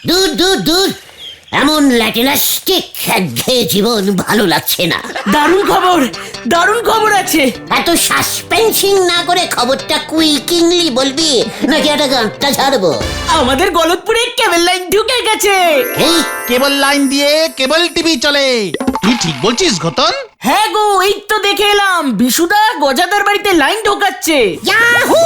দূর দূর দূর, এমন ল্যাটিনাস্টিক একঘেয়ে জীবন ভালো লাগছে না। দারুণ খবর আছে। এত সাসপেন্সিং না করে খবরটা কুইকিংলি বলবি, নাকি একটা গানটা ছাড়বো? আমাদের গলতপুরে কেবল লাইন ঢুকে গেছে। এই কেবল লাইন দিয়ে কেবল টিভি চলে। তুই ঠিক বলছিস ঘটন? হ্যাঁ গো, এই তো দেখে এলাম বিশুদা গজাদার বাড়িতে লাইন ঢোকাচ্ছে। ইয়াহু!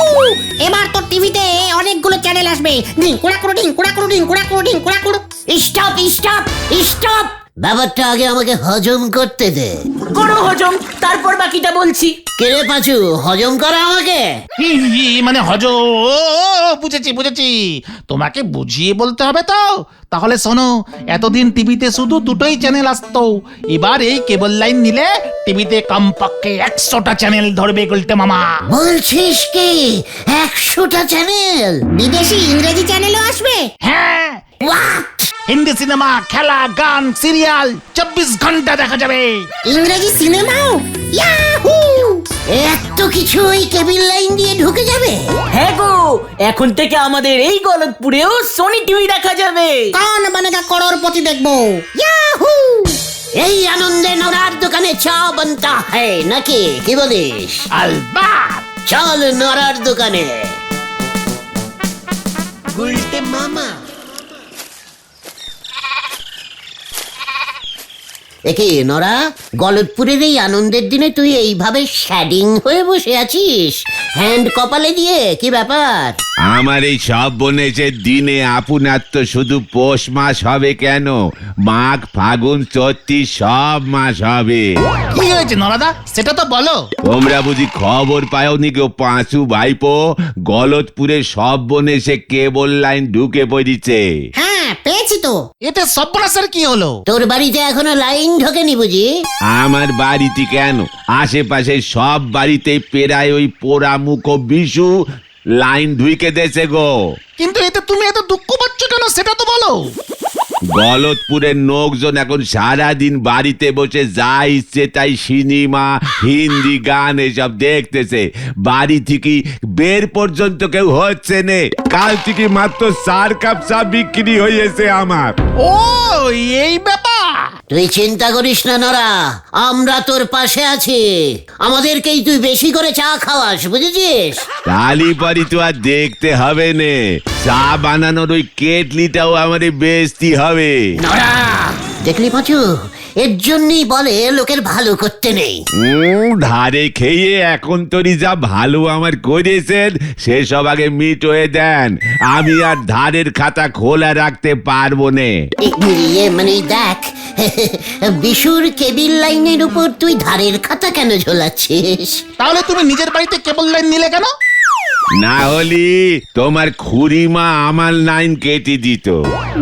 এবার তো টিভিতে অনেকগুলো চ্যানেল আসবে। ডিং কুড়া কুড়ো ডিং কুড়া কুড়ো ডিং কুড়া কুড়ো ডিং কুড়া কুড়ো। স্টপ স্টপ স্টপ, ব্যাপারটা আগে আমাকে হজম করতে দে। করো হজম, তারপর বাকিটা বলছি। কেড়ে পাচু, হজম করা আমাকে। মানে বুঝেছি। তোমাকে বুঝিয়ে বলতে হবে তো। তাহলে শোনো, এতদিন টিভিতে শুধু দুটোই চ্যানেল আসতো, এবার এই কেবল লাইন নিলে টিভিতে কমপক্ষে 100টা চ্যানেল ধরবে গুলটে মামা। বলছিস কি 100টা চ্যানেল? বিদেশি ইংরেজি চ্যানেলও আসবে। হ্যাঁ, হোয়াট? হিন্দি সিনেমা, খেলা, গান, সিরিয়াল 24 ঘন্টা দেখা যাবে। ইংরেজি সিনেমাও। ইয়াহু! এত কিছু ওই কেবিল লাইন দিয়ে ঢুকে যাবে? হ্যাঁ গো, এখন থেকে আমাদের এই গলতপুরেও সোনি টিভি দেখা যাবে। কौन बनेगा करोड़पति দেখবো। ইয়াহু! এই আনন্দে নড়ার দোকানে চা বানতা হ্যায় নাকি, কি বলিস? আলবাত। চল নড়ার দোকানে। গুলটে মামা। একে নরা, গলতপুরের এই আনন্দের দিনে তুই এইভাবে শ্যাডিং হয়ে বসে আছিস, হ্যান্ড কপালে দিয়ে, কি ব্যাপার? আমার এই সব বনেছের দিনে আপনার তো শুধু পৌষ মাস হবে কেন, মাঘ ফাগুন চৈত্র সব মাস হবে। কি হয়েছে নরাদা, সেটা তো বলো। তোমরা বুঝি খবর পাওনি গো পাঁচু ভাইপো, গলতপুরে সব বনেছে কেবল লাইন ঢুকে পড়িছে। হ্যাঁ, পেয়েছি তো। এতে সর্বনাশের কি হলো? তোর বাড়িতে এখনো লাইন ঢোকেনি বুঝি? আমার বাড়িতে কেন, আশেপাশে সব বাড়িতে প্রায় ওই পোড়ামুখ বিশু লাইন ঢুকে দেছে গো। কিন্তু এতে তুমি এত দুঃখ পাচ্ছ কেন, সেটা তো বলো। গলতপুরের লোকজন এখন সারাদিন বাড়িতে বসে যা ইচ্ছে তাই সিনেমা, হিন্দি গান এসব দেখতেছে, বাড়ি থেকে বের পর্যন্ত কেউ হচ্ছে নে। কাল থেকে মাত্র 4 কাপ চা বিক্রি হয়েছে আমার। ও, এই ব্যাপার। তুই চিন্তা করিস না নরা, আমরা তোর পাশে আছি। আমাদেরকেই তুই বেশি করে চা খাওয়াস, বুঝেছিস? তালি পরি তো আর দেখতে হবে নে, চা বানানোর ওই কেটলিটাও আমার বেচতে হবে। নরা, দেখলি পাচু, এর জন্যই বলে লোকের ভালো করতে নেই। ধারে খেয়ে এখন তোরই যা ভালো আমার করেছেন সেসব আগে মিটয়ে দেন, আমি আর ধারের খাতা খোলা রাখতে পারবো নে। ইয়ে মানে দেখ, বিশুর কেবিল লাইনের উপর তুই ধারের খাতা কেন ঝোলাচ্ছিস? তাহলে তুমি নিজের বাড়িতে কেবল লাইন নিলে কেন? না হলি তোমার খুড়িমা আমার লাইন কেটে দিত।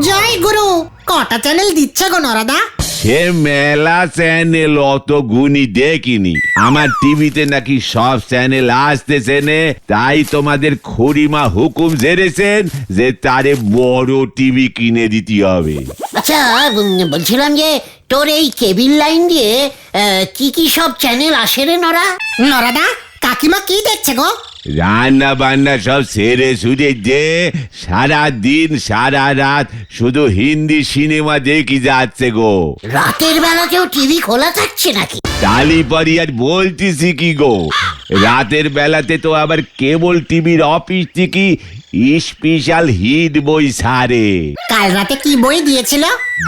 জয় গুরু! কটা চ্যানেল দিচ্ছে গো নরাদা? সে মেলা চ্যানেল অত গুণী দেখিনি, আমার টিভিতে নাকি সব চ্যানেল আসতেছে নে, তাই তোমাদের খুড়িমা হুকুম ঝেড়েছেন যে তারে বড় টিভি কিনে দিতে হবে। আচ্ছা, বলছিলাম যে তোর এই কেবিল লাইন দিয়ে কি কি সব চ্যানেল আসে রে নরা? নরাদা, কাকিমা কি দেখছে গো? রান্না বান্না সব সেরে সুরে দে, সারা দিন সারা রাত শুধু হিন্দি সিনেমা দেখি যাচ্ছে গো। রাতের বেলা কেউ টিভি খোলা থাকছে নাকি? তালি পরি আর বলতেছি কি গো, রাতের বেলাতে তো আবার কেবল টিভির অফিস থেকে স্পেশাল হিট বই ছাড়ে। কাল রাতে কি বই দিয়েছিল?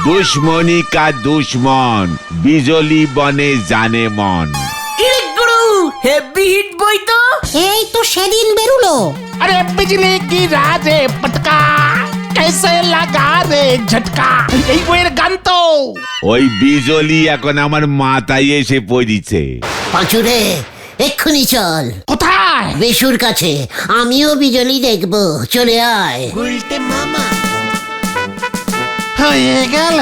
দুশ্মনী কা দুশ্মন, বিজলি বনে জানে মন। ইরে গুরু, হেভি হিট বই তো। এই তো সেদিন বেরুলো। আরে বিজলি কি রাজে পটকা, कैसे লাগা রে ঝটকা, এই বইয়ের গান তো। ওই বিজলি এখন আমার মাথায় এসে পড়িছে। পাঁচুরে, এক্ষুনি চল। কোথায়? বেশুর কাছে, আমিও বিজলি দেখবো, চলে আয়। হয়ে গেল।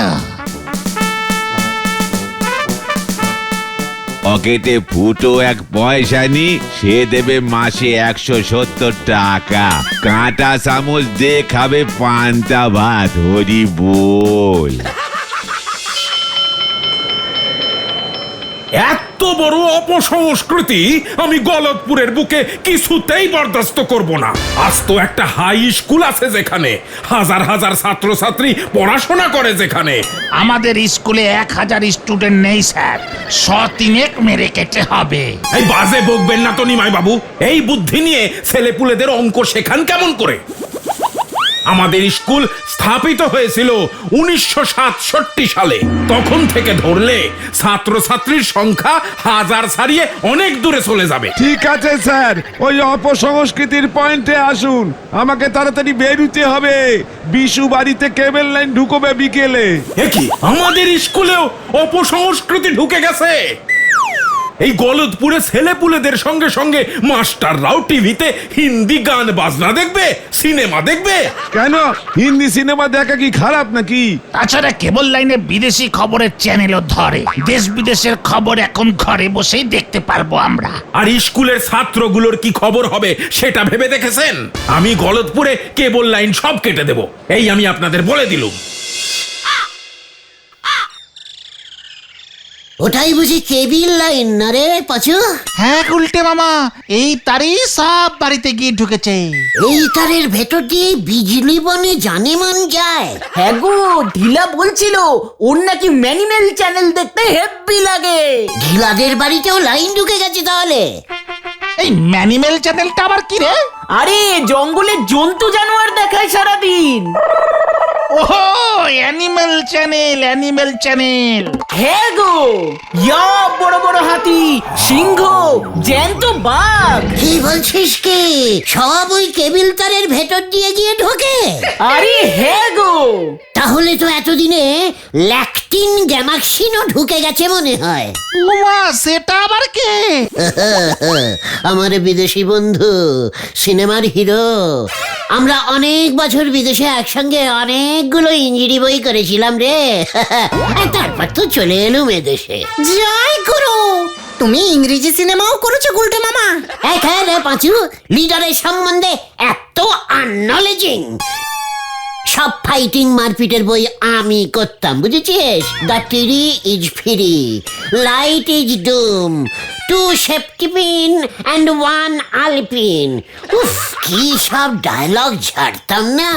পকেটে ফুটো 1 পয়সা নি, সে দেবে মাসে 170 টাকা। কাঁটা চামচ দিয়ে খাবে পান্তা ভাত, হরি বল। এত বড় অপসংস্কৃতি আমি গলতপুরের বুকে কিছুতেই বরদাস্ত করব না। আজ তো একটা হাই স্কুল আছে যেখানে হাজার হাজার ছাত্রছাত্রী পড়াশোনা করে, যেখানে আমাদের স্কুলে 1000 স্টুডেন্ট নেই স্যার, 100 মেরে কেটে হবে। এই বাজে বকবেন না তো নিমাই বাবু। এই বুদ্ধি নিয়ে ছেলেপুলেদের অঙ্ক শেখান কেমন করে? আমাদের স্কুল স্থাপিত হয়েছিল 1967 সালে। তখন থেকে ধরলে ছাত্রছাত্রীর সংখ্যা হাজার ছাড়িয়ে অনেক দূরে চলে যাবে। ঠিক আছে স্যার, ওই অপসংস্কৃতির পয়েন্টে আসুন। আমাকে তাড়াতাড়ি বেরুতে হবে, বিশু বাড়িতে কেবল লাইন ঢুকবে বিকেলে। কি আমাদের স্কুলেও অপসংস্কৃতি ঢুকে গেছে? এই গলতপুরে ছেলেপুলেদের সঙ্গে সঙ্গে মাস্টাররাও টিভিতে হিন্দি গান বাজনা দেখবে, সিনেমা দেখবে। কেন, হিন্দি সিনেমা দেখা কি খারাপ নাকি? তাছাড়া কেবল লাইনে বিদেশি খবরের চ্যানেলও ধরে, দেশ বিদেশের খবর এখন ঘরে বসেই দেখতে পারবো আমরা। আর স্কুলের ছাত্রগুলোর কি খবর হবে সেটা ভেবে দেখেছেন? আমি গলতপুরে কেবল লাইন সব কেটে দেব, এই আমি আপনাদের বলে দিলুম। ওটাই বুঝি কেবিল লাইন না রে পাচু? হ্যাঁ উল্টে মামা, এই তারই সব বাড়িতে গিয়ে ঢুকেছে। এই তারের ভেতর দিয়ে বিজলি বনে জানে মান যায়। হ্যাঁ গো, ঢিলা বলছিল ওর নাকি ম্যানিমেল চ্যানেল দেখতে হেব্বি লাগে। ঢিলাদের বাড়িতেও লাইন ঢুকে গেছে তাহলে। এই ম্যানিমেল চ্যানেলটা আবার কি রে? আরে জঙ্গলে জন্তু জানোয়ার দেখায় সারাদিন। ওহো, অ্যানিমেল চ্যানেল, অ্যানিমেল চ্যানেল। হ্যাঁ গো, ইয়া বড় বড় হাতি, সিংহ, জ্যান্ত বাঘ। কি বলছিস কি? সব ওই কেবিল তারের ভেতর দিয়ে গিয়ে ঢোকে? আরে হ্যাঁ গো। তাহলে তো এতদিনে ল্যাকটিন গ্যামাক্সিনও ঢুকে গেছে মনে হয়। উমা, সেটা আবার কে? আমার বিদেশি বন্ধু, সিনেমার হিরো। আমরা অনেক বছর বিদেশে একসঙ্গে অনেকগুলো ইঞ্জিনি বই করেছিলাম রে। তারপর তো চলে এলুম এদেশে। জয় গুরু, তুমি ইংরেজি সিনেমাও করেছো গুলটে মামা? হ্যাঁ রে পাঁচু, লিডারের সম্বন্ধে এত আননলেজিং। সব ফাইটিং মারপিটের বই আমি করতাম, বুঝেছিস? The tree is free, light is doom, 2 safety pin and 1 আলপিন। উফ, কি সব ডায়লগ ঝাড়তাম না।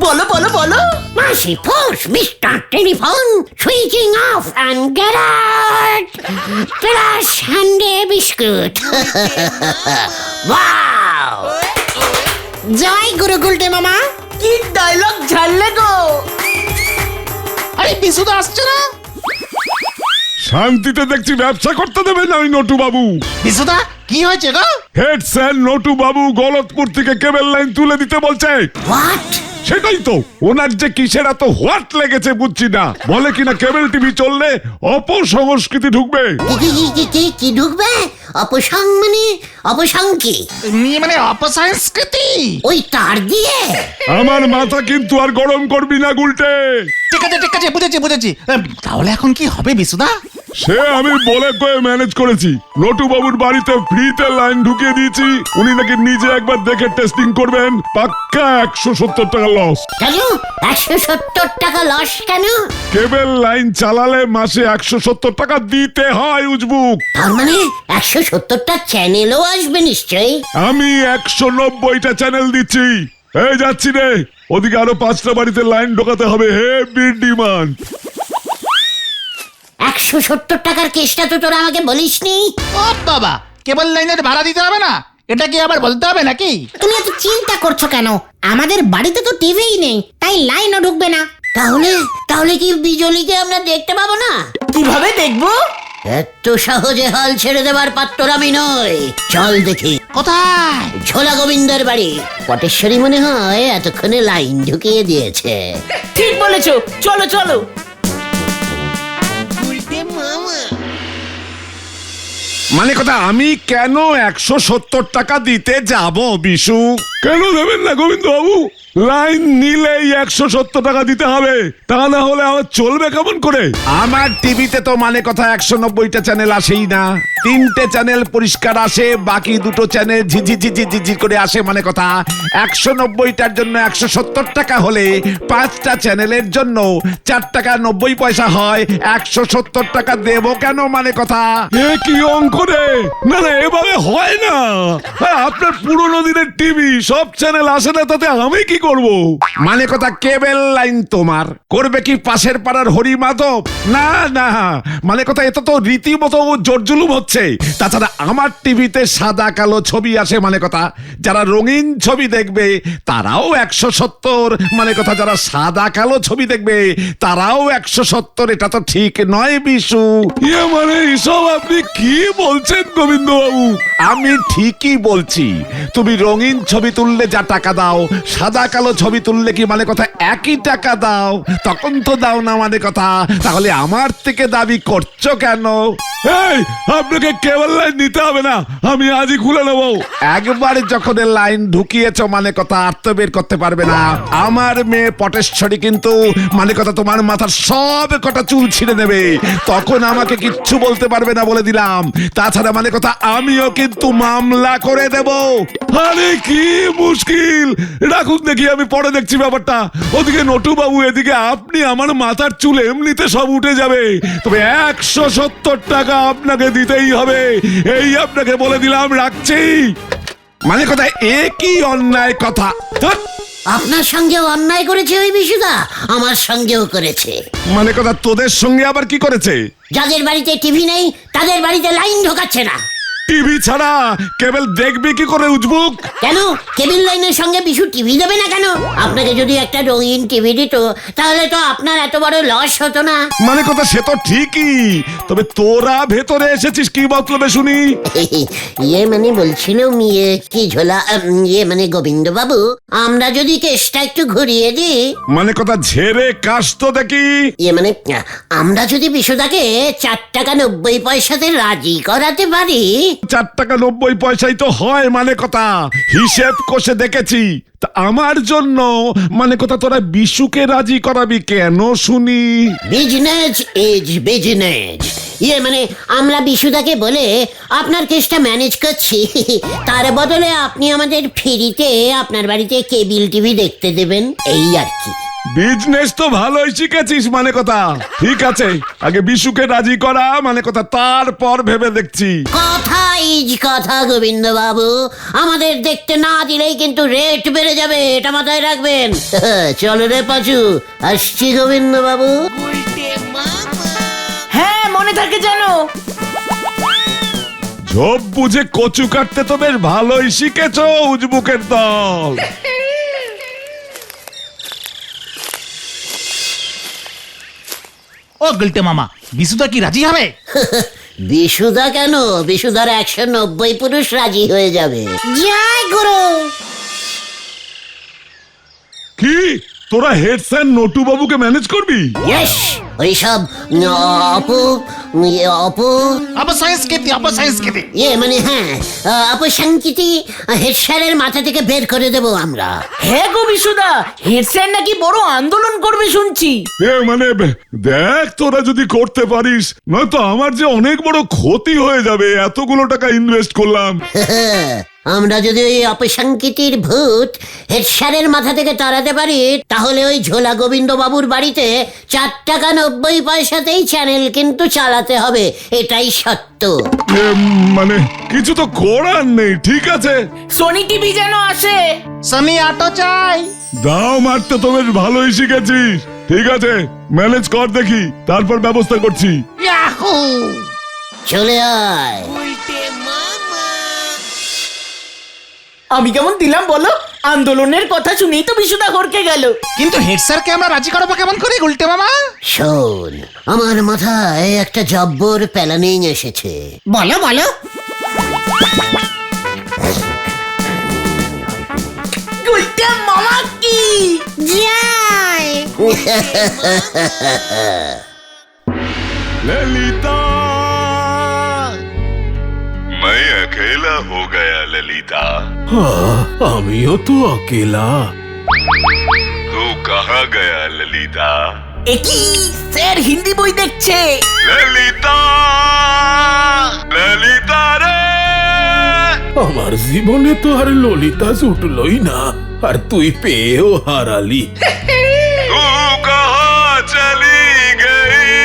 বলো বলো বলো। মাসি force mister telephone, switching off and get out, plus হ্যান্ডে বিস্কুট। ওয়াও! জয় গুরু গুলটে মামা। কি ডায়লগ ঝাড়লে গো। আরে বিশুদা আসছে না? শান্তিতে দেখছি ব্যবসা করতে দেবে না ওই নটু বাবু। বিশুদা, কি হয়েছে গো? হেড স্যার নটু বাবু গলতপুর থেকে কেবল লাইন তুলে দিতে বলছে। হোয়াট? সেটাই তো, ওনার যে কিসের এত হোয়াট লেগেছে বুঝছি না। বলে কিনা কেবল টিভি চললে অপসংস্কৃতি ঢুকবে। কি ঢুকবে? অপসং মানে অপসং কি? মানে অপসংস্কৃতি। ওই তার দিয়ে? আমার মাথা কিন্তু আর গরম করবি না গুলটে। ঠিক আছে ঠিক আছে, বুঝেছি বুঝেছি। তাহলে এখন কি হবে বিশুদা? সে আমি বলে কয়ে ম্যানেজ করেছি। নটু বাবুর বাড়িতে ফ্রিতে লাইন ঢুকিয়ে দিয়েছি। উনি নাকি নিজে একবার দেখে টেস্টিং করবেন। পাক্কা 170 টাকা লস। কেন 170 টাকা লস কেন? কেবল লাইন চালালে মাসে 170 টাকা দিতে হয় উজবুক। তার মানে 170টা চ্যানেলও আসবে নিশ্চয়ই। আমি 190টা চ্যানেল দিচ্ছি। এই যাচ্ছি রে, ওদিকে আরো 5টা বাড়িতে লাইন ঢোকাতে হবে। Heavy demand. 170 টাকার কেসটা তো তোরা আমাকে বলিসনি। ও বাবা, কেবল লাইনের ভাড়া দিতে হবে না? এটা কি আবার বলতে হবে নাকি? তুমি এত চিন্তা করছো কেন? আমাদের বাড়িতে তো টিভিই নেই, তাই লাইনও ঢুকবে না। তাহলে কি বিজলিকে আমরা দেখতে পাবো না? কিভাবে দেখবো? এত সহজে হাল ছেড়ে দেবার পাত্র আমি নই। চল দেখি। কোথায়? ঝোলা গোবিন্দের বাড়ি। পটেশ্বরী মনে হয় এতক্ষণে লাইন ঢুকিয়ে দিয়েছে। ঠিক বলেছো, চলো চলো। মানে কথা, আমি কেন 170 টাকা দিতে যাব বিশু? কেন দেবেন না গোবিন্দ বাবু? লাইন নিলেই 170 টাকা দিতে হবে, তা না হলে আমার চলবে কেমন করে? আমার টিভিতে তো মানে কথা 190টা চ্যানেল আসেই না। 3টে চ্যানেল পরিষ্কার আসে, বাকি 2টো চ্যানেল ঝিঝি করে আসে। মানে কথা 190টার জন্য 170 টাকা হলে 5টা চ্যানেলের জন্য 4 টাকা 90 পয়সা হয়। 170 টাকা দেবো কেন? মানে কথা এ কি অঙ্ক রে? না না, এভাবে হয় না। আপনার পুরোনো দিনের টিভি, সব চ্যানেল আসে না, তাতে আমি কি করব? মানে কথা কেবল লাইন তোমার করবে কি পাশের পাড়ার হরি মাধব? না না, মানে কথা এটা তো রীতিমতো জোরজুলুম হচ্ছে। তাছাড়া আমার টিভিতে সাদা কালো ছবি আসে। মানে কথা যারা রঙিন ছবি দেখবে তারাও 170, মানে কথা যারা সাদা কালো ছবি দেখবে তারাও 170। এটা তো ঠিক নয় বিশু। ইয়ে মানে এসব আপনি কি বলছেন গোবিন্দ বাবু? আমি ঠিকই বলছি। তুমি রঙিন ছবি তুললে যা টাকা দাও, সাদা কালো ছবি তুললে কি মানে কথা একই টাকা দাও? তখন তো দাও না। মানে কথা তাহলে আমার থেকে দাবি করছো কেন? এই, আপনাকে কেবল লাইন নিতে হবে না, আমি আজই খুলে নেবো। একবার যখন লাইন ঢুকিয়েছো মানে কথা আর তো বের করতে পারবে না। আমার মেয়ে পটেশ্বরী কিন্তু মানে কথা তোমার মাথার সব কটা চুল ছিঁড়ে নেবে, তখন আমাকে কিচ্ছু বলতে পারবে না বলে দিলাম। তাছাড়া মানে কথা আমিও কিন্তু মামলা করে দেব। আরে কি মুশকিল! রাখুন দেখি, আমি পরে দেখছি ব্যাপারটা। ওদিকে নটু বাবু, এদিকে আপনি। আমার মাথার চুল এমনিতে সব উঠে যাবে, তবে 170 টাকা আপনাকে দিতেই হবে, এই আপনাকে বলে দিলাম। রাখছি। মানে কথা এ কি অন্যায় কথা? ধ্যাৎ। আপনার সঙ্গেও অন্যায় করেছে ওই বিশুদা, আমার সঙ্গেও করেছে। মানে কথা তোদের সঙ্গে আবার কি করেছে? যাদের বাড়িতে টিভি নেই তাদের বাড়িতে লাইন ঢোকাচ্ছে না। টিভি ছাড়া কেবল দেখবি কি করে উজবুক? কেন কেবিল লাইনের সঙ্গে বিশু টিভি দেবে না কেন? আপনাকে যদি একটা রঙিন টিভি দিত তাহলে তো আপনার এত বড় লস হতো না। মানে কথা সে তো ঠিকই, তবে তোরা ভেতরে এসেছিস কি মতলবে শুনি? ইয়ে মানে বলছিলাম, ইয়ে কি ঝোলা, ইয়ে মানে গোবিন্দ বাবু, আমরা যদি কেসটা একটু ঘুরিয়ে দিই। মানে কথা ঝেড়ে কাশ তো দেখি। ইয়ে মানে আমরা যদি বিশুদাকে 4 টাকা 90 পয়সাতে রাজি করাতে পারি। 4 টাকা 90 পয়সাই তো হয়। মানে কথা হিসেব কষে দেখেছি। তা আমার জন্য মানে কথা তোরা বিশুকে রাজি করাবি কেন শুনি? Business is business. ইয়ে মানে আমরা বিশুদাকে বলে আপনার কেসটা ম্যানেজ করছি, তার বদলে আপনি আমাদের ফ্রিতে আপনার বাড়িতে কেবিল টিভি দেখতে দেবেন, এই আর কি। বিজনেস তো ভালোই শিখেছিস। মানে কথা ঠিক আছে, আগে বিশুকে রাজি করা, মানে কথা তারপর ভেবে দেখছি। কথা ইজ কথা গোবিন্দ বাবু, আমাদের দেখতে না দিলেই কিন্তু রেট বেড়ে যাবে, এটা মাথায় রাখবেন। চলো রে পাচু, আসছি গোবিন্দ বাবু। হ্যাঁ, মনে থাকে জানো। ঝোপ বুঝে কচু কাটতে তো বেশ ভালোই শিখেছো উজবুকের দল। ও গুলটে মামা, বিশুদা কি রাজি হবে? বিশুদা কেন, বিশুদার 190 পুরুষ রাজি হয়ে যাবে। জয় গুরু। কি তোরা হেড স্যার নটু বাবুকে ম্যানেজ করবি? ইয়েস, ওইসব অপু অপু অপসংস্কৃতি। ইয়ে মানে হ্যাঁ, অপসংস্কৃতি হেড স্যারের মাথা থেকে বের করে দেব আমরা। হ্যাঁ গো বিশুদা, হেড স্যার নাকি বড় আন্দোলন করবে শুনছি। এ মানে দেখ, তোরা যদি করতে পারিস, নয়তো আমার যে অনেক বড় ক্ষতি হয়ে যাবে। এতগুলো টাকা ইনভেস্ট করলাম। আমরা যদি ওই অপসংস্কৃতির ভূত হেড স্যারের মাথা থেকে তাড়াতে পারি, তাহলে ওই ঝোলা গোবিন্দ বাবুর বাড়িতে 4 টাকা 90 পয়সাতেই চ্যানেল কিন্তু চালাতে হবে, এটাই সত্য। মানে কিছু তো করার নেই। ঠিক আছে, সোনি টিভি যেন আসে। সনি অটো চাই। দাও মারতে তো বেশ ভালোই শিখেছিস। ঠিক আছে, ম্যানেজ কর দেখি, তারপর ব্যবস্থা করছি। ইয়াহু! চলে আয়। আমি কেমন দিলাম বলো? আন্দোলনের কথা শুনেই তো বিশুদা হড়কে গেল। কিন্তু হেড স্যারকে আমরা রাজি করাবো কেমন করে গুলটে মামা? শোন, আমার মাথায় একটা জব্বর প্ল্যানিং এসেছে। বলো বলো। গুলটে মামা কি জয়। ललिता, मैं अकेला हो गया ललिता। আমিও তো অকেলা। तू कहाँ गया ललिता? একই স্যার হিন্দি বই দেখছে। ललिता ललिता रे আমার জীবনে তো আর ললিতা জুটলই না, আর তুই পেয়েও হারালি। तू कहाँ चली गई?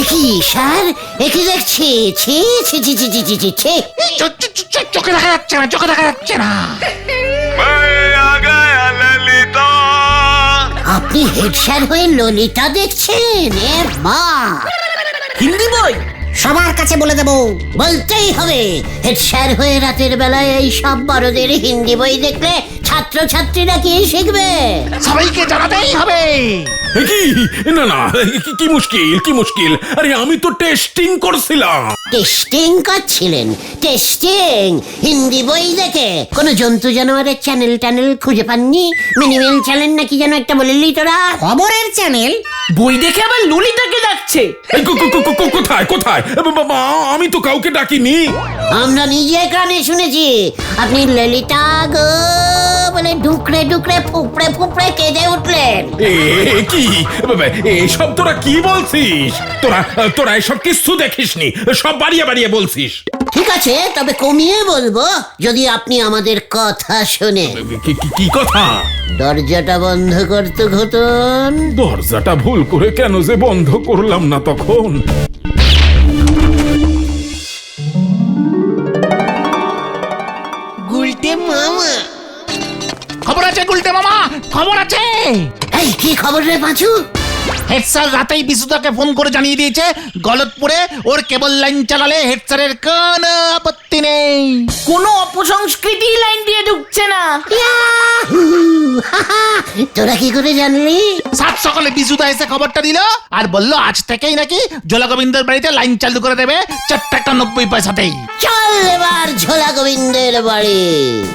একই স্যার, একই দেখছি, ছি ছি ছি ছি ছি ছি ছি ছি। চোখে দেখা যাচ্ছে না, চোখে দেখা যাচ্ছে না। मैं आ गया ललिता। আপনি হেড স্যার হয়ে ললিতা দেখছেন? এ মা, হিন্দি বই সবার কাছে বলে দেবো। বলতেই হবে, হেড স্যার হয়ে রাতের বেলায় এই সব বড়দের হিন্দি বই দেখলে ছাত্র ছাত্রীরা কি শিখবে? সবাইকে জানাতেই হবে। কি না না, কি মুশকিল, কি মুশকিল? আরে আমি তো টেস্টিং করছিলাম। টেস্টিং করছিলেন? টেস্টিং হিন্দি বই দেখে কোনো জন্তু জানোয়ারের চ্যানেল ট্যানেল খুঁজে পাননি? মিনিমেল চ্যানেল নাকি যেন একটা বললি তোরা? খবরের চ্যানেল। বই দেখে আবার ললিতাকে ডাকছে। এই কোথায় কোথায়? বাবা, আমি তো কাউকে ডাকিনি। আমরা নিজে কানে শুনেছি আপনি ললিতা গো বলে ডুকরে ডুকরে ফুপড়ে ফুপড়ে কেঁদে উঠলেন। কি এসব তোরা কি বলছিস? তোরা এসব কিছু দেখিসনি, সব বাড়িয়ে বাড়িয়ে বলছিস। ঠিক আছে, তবে কমিয়ে বলবো যদি আপনি আমাদের কথা শোনেন। কি কথা? দরজাটা বন্ধ করতো ঘটন। দরজাটা ভুল করে কেন যে বন্ধ করলাম না তখন। খবর আছে গুলটে মামা, খবর আছে। এই কি খবর রে পাঁচু? হেড স্যার রাতেই বিশুদাকে ফোন করে জানিয়ে দিয়েছে গলতপুরে ওর কেবল লাইন চালালে হেড স্যারের কোনো আপত্তি নেই। কোনো অপসংস্কৃতি লাইন দিয়ে ঢুকছে না। ইয়াহু! হাহা! তোরা কি করে জানলি? সাত সকালে বিশুদা এসে খবরটা দিল আর বলল আজ থেকেই নাকি জোলা গোবিন্দের বাড়িতে লাইন চালু করে দেবে 4 টাকা 90 পয়সাতেই। চল এবার ঝোলা গোবিন্দের বাড়ি।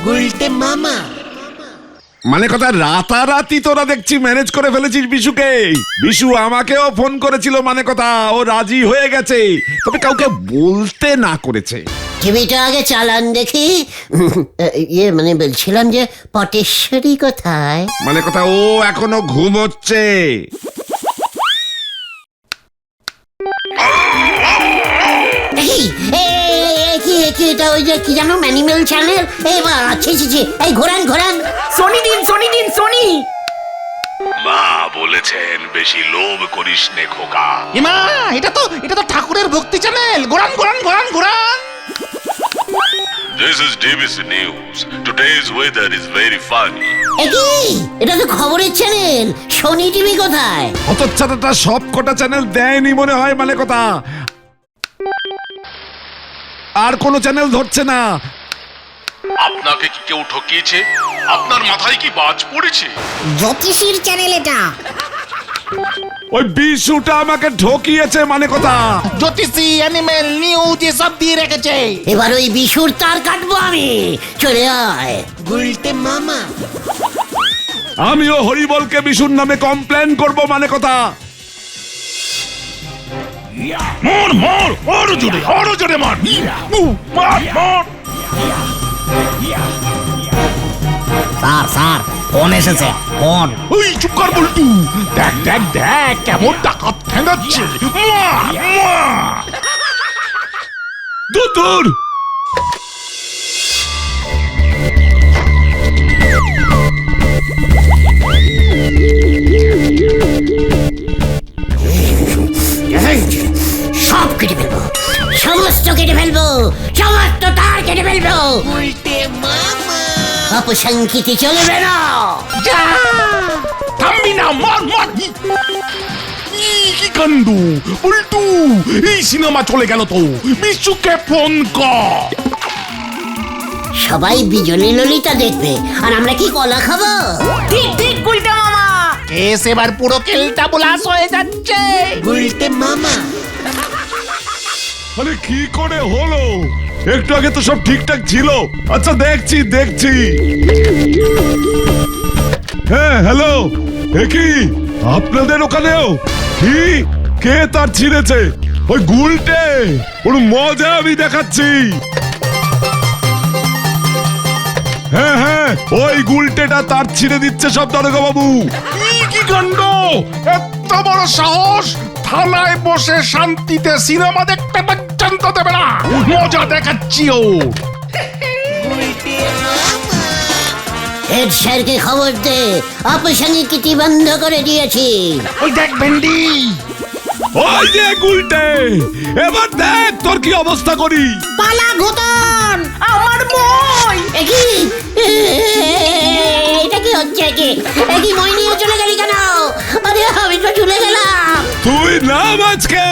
গুলটে মামা, মানে কথা রাতারাতি তোরা দেখছি ম্যানেজ করে ফেলেছিস বিশুকে। বিশু আমাকেও ফোন করেছিল, মানে কথা ও রাজি হয়ে গেছে, তবে কাউকে বলতে না করেছে। টিভিটা আগে চালান দেখি। ইয়ে মানে বলছিলাম যে পটেশ্বরী কোথায়? মানে কথা ও এখনো ঘুমোচ্ছে। দেখি কি এটা ওই যে কি জানো ম্যানিমেল চ্যানেল? এই বা ছি ছি ছি, এই ঘোরান ঘোরান। সোনি দিন, সোনি দিন, সোনি। মা বলেছেন বেশি লোভ করিস নে খোকা। এমা, এটা তো ঠাকুরের ভক্তি চ্যানেল। ঘোরান ঘোরান ঘোরান ঘোরান। This is DBC News. Today's weather is very funny. একই এটা তো খবরের চ্যানেল। সোনি টিভি কোথায়? হতচ্ছাড়াটা সব কটা চ্যানেল দেয়নি মনে হয়, মানে কথা আর কোন চ্যানেল ধরছে না। আপনাকে কি কেউ ঠকিয়েছে? আপনার মাথায় কি বাজ পড়েছে? জ্যোতিষীর চ্যানেল এটা। ওই বিশুটা আমাকে ঠকিয়েছে, মানে কথা জ্যোতিষী, অ্যানিমেল, নিউজ এসব দিয়ে রেখেছে। এবার ওই বিশুর তার কাটবো আমি। চলে আয় গুলটে মামা। আমিও হরিবলকে বিশুর নামে কমপ্লেন করব, মানে কথা মর মর, আরো জোরে মার। মার মার। স্যার ফোন এসেছে, ফোন। ওই চুপ কর বল্টু। দেখ দেখ দেখ কেমন ডাকাত ঠেঙ্গাচ্ছে। মার মার। দূর সব কেটে ফেলবো, সমস্ত কেটে ফেলবো, সমস্ত তার কেটে ফেলবো। উল্টে মামা অপসংখ্যিতি চলবে না। যা, থামবি না, মার মার। কি কাণ্ড বল্টু, এই সিনেমা চলে গেল তো। বিশুকে ফোন কর। সবাই বিজলি ললিতা দেখবে আর আমরা কি কলা খাবো? ঠিক ঠিক গুলটা মামা। কেস এবার পুরো কেলটা বোলাস হয়ে যাচ্ছে। গুলটে মামা, আরে কি করে হলো? একটু আগে তো সব ঠিকঠাক ছিল। আচ্ছা দেখছি। হ্যাঁ হ্যালো, কি আপনাদের ওখানেও কি কে তার ছিঁড়েছে? ওই গুলটে, ওর মজা আমি দেখাচ্ছি। ওই গুলটেটা তার ছিঁড়ে দিচ্ছে সব দারোগা বাবু। কি কাণ্ড! এত বড় সাহস! থানায় বসে শান্তিতে সিনেমা দেখতে পর্যন্ত দেবে না। মজা দেখাচ্ছি ও। হেড স্যারকে খবর দে, অপসংস্কৃতি বন্ধ করে দিয়েছি। ওই দেখ ভেন্ডি, ওই যে গুলটে, এবার দেখ তোর কি অবস্থা করি। পালা ঘুতন। আমার বই! কি এটা কি হচ্ছে? কি মই নিয়ে চলে গেলি কেন? আরে আমি তো চলে গেলাম। তুই নাম আজকে,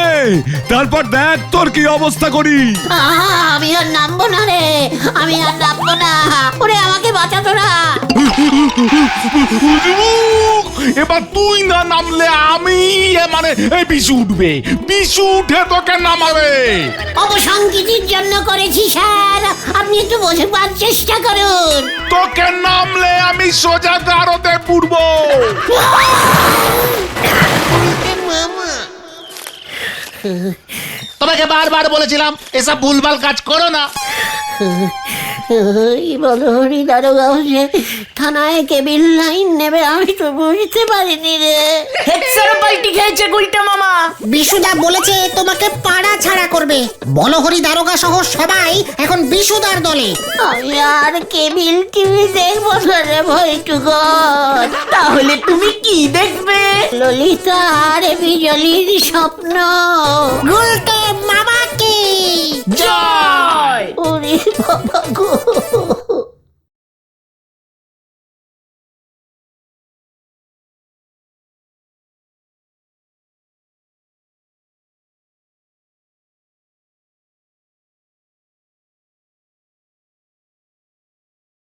তারপর দেখ তোর কি অবস্থা করি। আমি আর নামবো না রে, আমি আর নামবো না। ওরে আমাকে বাঁচা তোরা। এবার তুই না নামলে আমি, মানে এই বিশু উঠবে। বিশু উঠে তোকে নামাবে। অপসংস্কৃতির জন্য করেছি স্যার, আপনি একটু বোঝবার চেষ্টা করুন। তোকে নামলে আমি সোজা গারদে পুড়বো। তোমাকে বারবার বলেছিলাম এসব ভুলভাল কাজ করো না। এই বলো হরি দারোগা যে থানায় কেবিল লাইন নেবে, আমি তো বুঝতে পারিনি রে। হেড স্যার পাল্টি খেয়েছে গুলটা মামা। বিশুদা বলেছে তোমাকে পাড়া ছাড়া করবে। বলহরি দারোগা সহ সবাই এখন বিশুদার দলে। আমি আর কেবিল টিভি দেখবো না রে ভয়টুকন। তাহলে তুমি কি দেখবে? ললিতা আর বিজলির স্বপ্ন। গুলটে মামাকে জয়! ওরে বাবা গো।